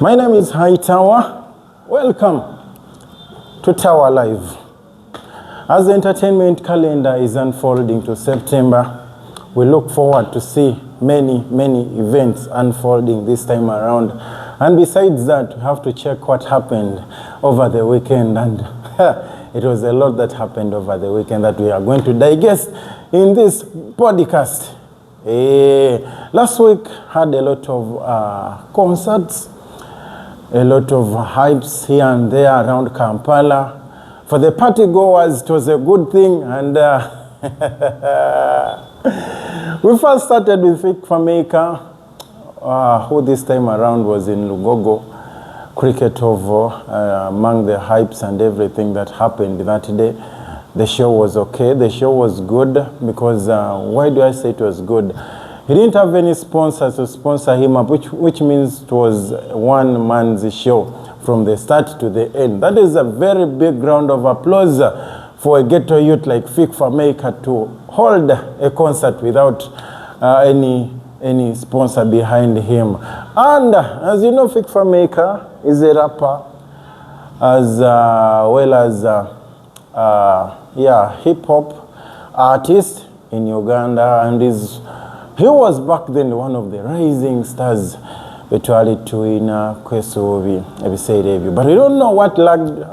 My name is High Tower. Welcome to Tower Live. As the entertainment calendar is unfolding to September, we look forward to see many events unfolding this time around. And besides that, we have to check what happened over the weekend. And it was a lot that happened over the weekend that we are going to digest in this podcast. Last week had a lot of concerts, a lot of hypes here and there around Kampala. For the party goers, it was a good thing. And we first started with Vic Fameka, who this time around was in Lugogo, Cricket Oval, among the hypes and everything that happened that day. The show was okay. The show was good because, why do I say it was good? He didn't have any sponsors to sponsor him up, which means it was one man's show from the start to the end. That is a very big round of applause for a ghetto youth like Vic Fameka to hold a concert without any sponsor behind him. And as you know, Vic Fameka is a rapper as well as hip-hop artist in Uganda, and he was back then one of the rising stars betwali tuina kwesubi ebiseera ebyo. But we don't know what lagged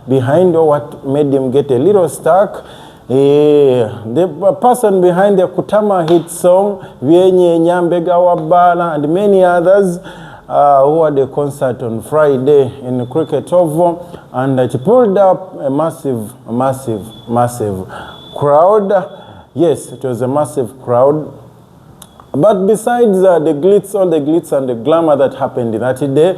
behind or what made him get a little stuck. The person behind the Kutama hit song, Vienye Nyambega Wabala, and many others who had a concert on Friday in Cricket Oval, and it pulled up a massive crowd. Yes, it was a massive crowd. But besides all the glitz and the glamour that happened that day,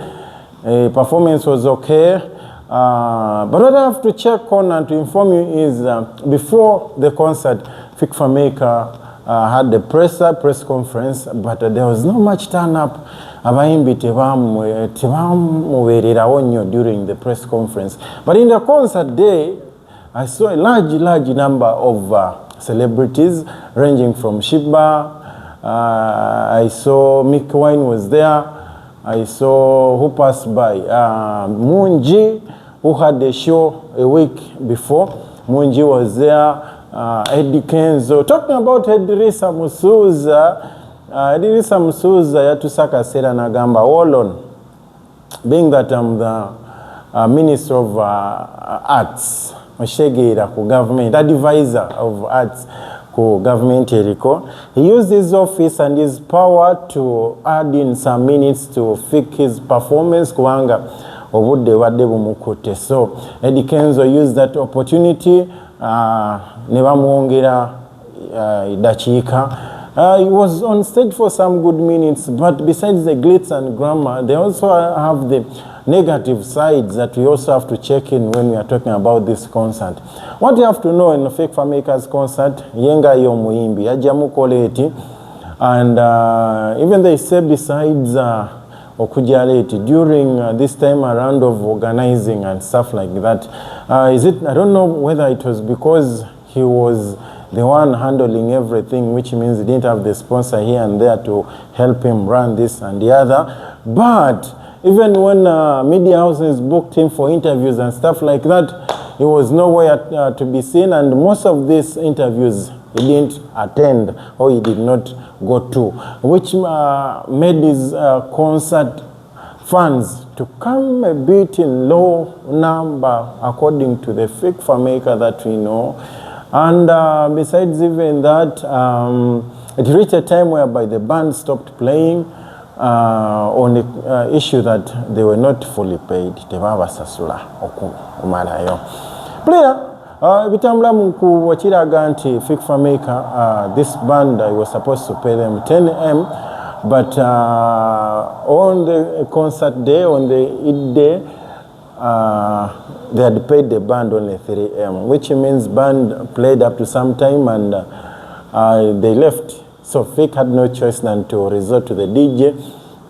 performance was okay. But what I have to check on and to inform you is before the concert, Vic Fameka had the press conference, but there was not much turn up. Abayimbi tebamubererawo nnyo during the press conference. But in the concert day, I saw a large number of celebrities ranging from Shiba. I saw Mick Wine was there. I saw who passed by Munji, who had a show a week before. Munji was there. Eddie Kenzo. Talking about Edrisa Musuza. Edrisa Musuza yatusaka sera nagamba all on. Being that I'm the Minister of Arts, Oshegira ku government, advisor of arts ku government eriko. He used his office and his power to add in some minutes to fix his performance kuanga obudde wadde bumukute. So Eddie Kenzo used that opportunity, ne bamuwongera dakiika. He was on stage for some good minutes, but besides the glitz and glamour, they also have the negative sides that we also have to check in when we are talking about this concert. What you have to know in Vic Fameka's concert, yenga yo muimbi, ajamu koleti, and even they say besides okujaleti during this time around of organizing and stuff like that, I don't know whether it was because he was the one handling everything, which means he didn't have the sponsor here and there to help him run this and the other. But even when media houses booked him for interviews and stuff like that, he was nowhere to be seen, and most of these interviews he didn't attend or he did not go to, which made his concert fans to come a bit in low number according to the Vic Fameka that we know. And besides even that, it reached a time whereby the band stopped playing on the issue that they were not fully paid. Player, bitambula mu wachiraga nti Vic Fameka, this band I was supposed to pay them 10M, but on the concert day, on the Eid day, they had paid the band only 3M, which means band played up to some time and they left. So Vic had no choice than to resort to the DJ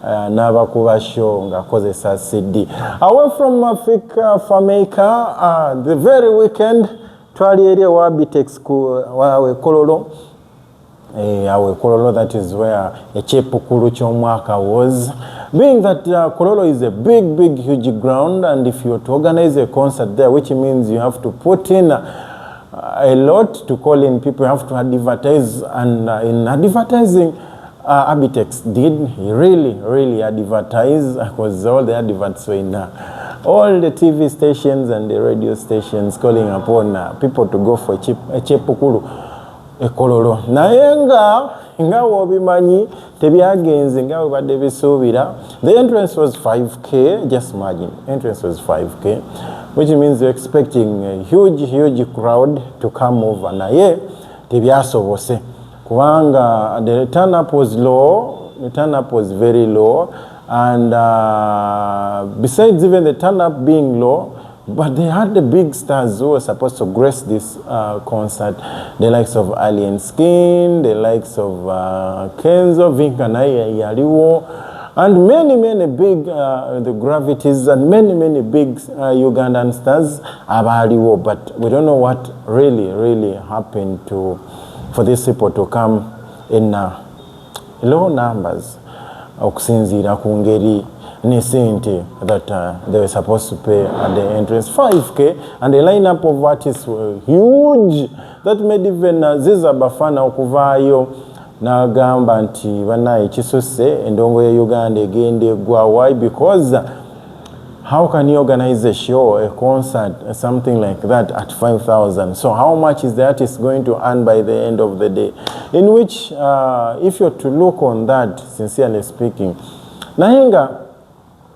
n'abakuba show ng'akozesa CD. Away from Vic Fameka, the very weekend twali eri wa Bitex ku wawe Kololo our Kololo, that is where Echepukulu Chomwaka was. Being that Kololo is a big, huge ground, and if you are to organize a concert there, which means you have to put in a lot to call in people, you have to advertise, and in advertising, Abitex did really advertise, because all the adverts were in all the TV stations and the radio stations calling upon people to go for Echepukulu Kololo. Nayenga nga wobimanyi tebyagenze nga wabadde bisuubira. The entrance was 5K, just imagine, entrance was 5K, which means you're expecting a huge crowd to come over. Naye tebyasobose kubanga the turn up was low, the turn up was very low, and besides even the turn up being low, but they had the big stars who were supposed to grace this concert, the likes of Alien Skin, the likes of Kenzo, Vinka Naye Yaliwo, and many big the Gravities, and many big Ugandan stars abaliwo. But we don't know what really happened for these people to come in low numbers okusinziira ku ngeri nesente that they were supposed to pay at the entrance. 5K, and the lineup of artists were huge. That made even Ziza Bafana okuvaayo n'agamba nti banaye kisuse endongo ya Uganda egende gwa. Why? Because how can you organize a show, a concert, something like that at 5,000? So how much is the artist going to earn by the end of the day? In which, if you're to look on that, sincerely speaking, nayenga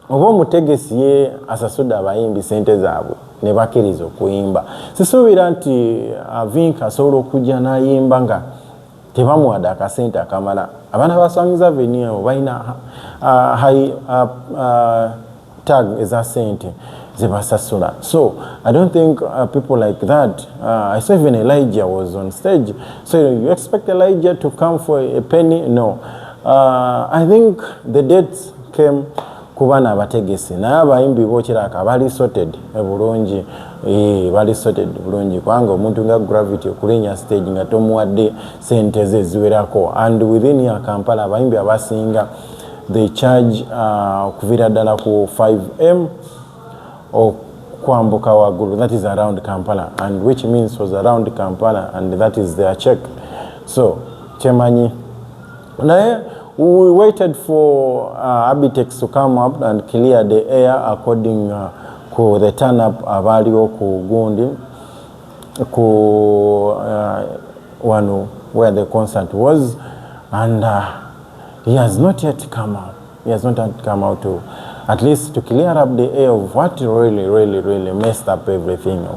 oba omutegesi ye asasuda abayimbi sente zaabwe ne bakkiriza okuyimba. Sisuubira nti Vinka asobola okujja n'ayimba nga tebamuwadde akasente akamala. Abaana basangiza venue balina high tag eza sente zebasasula. So I don't think people like that. I saw even Elijah was on stage. So you expect Elijah to come for a penny? No. I think the dates came kubana abategesi naye abayimbi bookiraka bali sorted bulungi, bali sorted bulungi kubanga omuntu nga Gravity okulinya stage nga tomuwadde sente ze ziwerako. And within ya Kampala abayimbi abasinga they charge kuvira ddala ku 5M okwambuka waggulu, that is around Kampala, and which means was around Kampala, and that is their check. So kyemanyi naye we waited for Abitex to come up and clear the air according to the turn up abaliwo ku gundi ku wano where the concert was, and he has not yet come out. He has not yet come out to at least to clear up the air of what really messed up everything.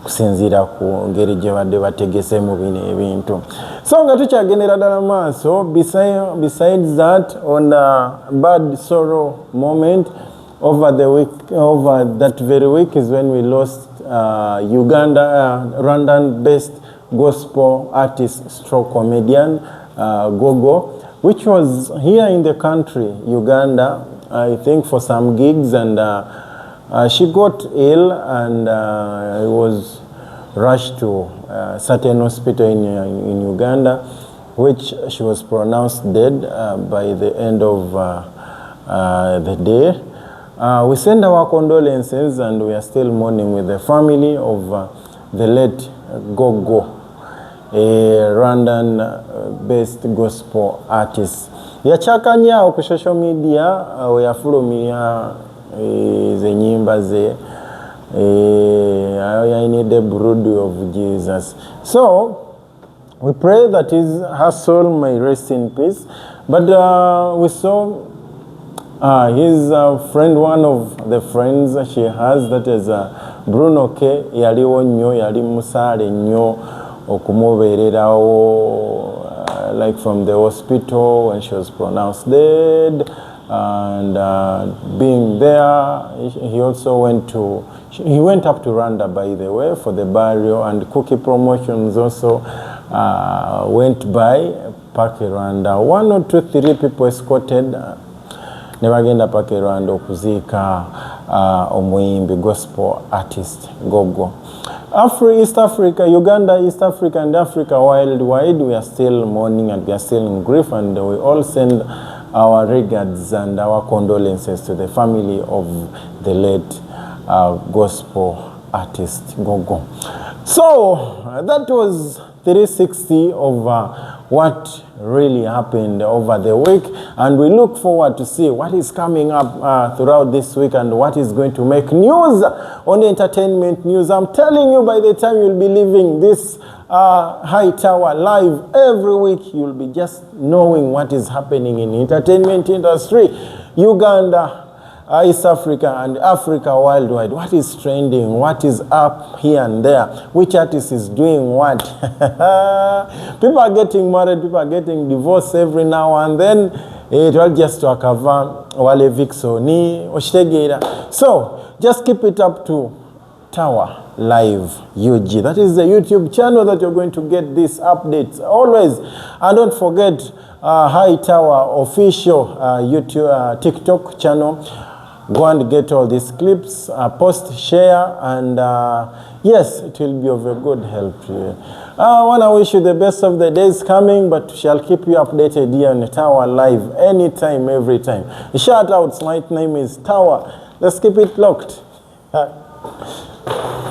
Kusinzira ku ngeri gye badde bategesemu bino ebintu. So nga tukyagendera ddala maaso, besides that, on a bad sorrow moment over that very week is when we lost Rwandan-based gospel artist stroke comedian Gogo, which was here in the country, Uganda, I think for some gigs, and she got ill and was rushed to a certain hospital in Uganda, which she was pronounced dead by the end of the day. We send our condolences, and we are still mourning with the family of the late Gogo, a Rwandan-based gospel artist. Yachakanya ku social media weyafulumya zenyimba ze I need the brood of Jesus. So we pray that her soul may rest in peace. But we saw his friend, one of the friends she has, that is Bruno K. Yaliwo nnyo, yali musaale nnyo okumubeererawo, like from the hospital when she was pronounced dead. And being there, he also went up to Rwanda, by the way, for the burial, and Cookie Promotions also went by Park Rwanda. 1 or 2, 3 people escorted nebagenda Park Rwanda okuziika omuyimbi gospel artist Gogo. East Africa, Uganda, East Africa, and Africa worldwide, we are still mourning and we are still in grief, and we all send our regards and our condolences to the family of the late gospel artist Gogo. So that was 360 of what really happened over the week, and we look forward to see what is coming up throughout this week and what is going to make news on entertainment news. I'm telling you, by the time you'll be leaving this High Tower live every week, you'll be just knowing what is happening in the entertainment industry, Uganda, East Africa, and Africa worldwide. What is trending? What is up here and there? Which artist is doing what? People are getting married, people are getting divorced every now and then. It will just talk about Wale Vixoni, Oshitegera. So just keep it up to Tower Live UG. That is the YouTube channel that you're going to get these updates always. And don't forget High Tower official YouTube TikTok channel. Go and get all these clips, post, share, and yes, it will be of a good help to you. I want to wish you the best of the days coming, but shall keep you updated here on Tower Live anytime, every time. Shout outs, my name is Tower. Let's keep it locked.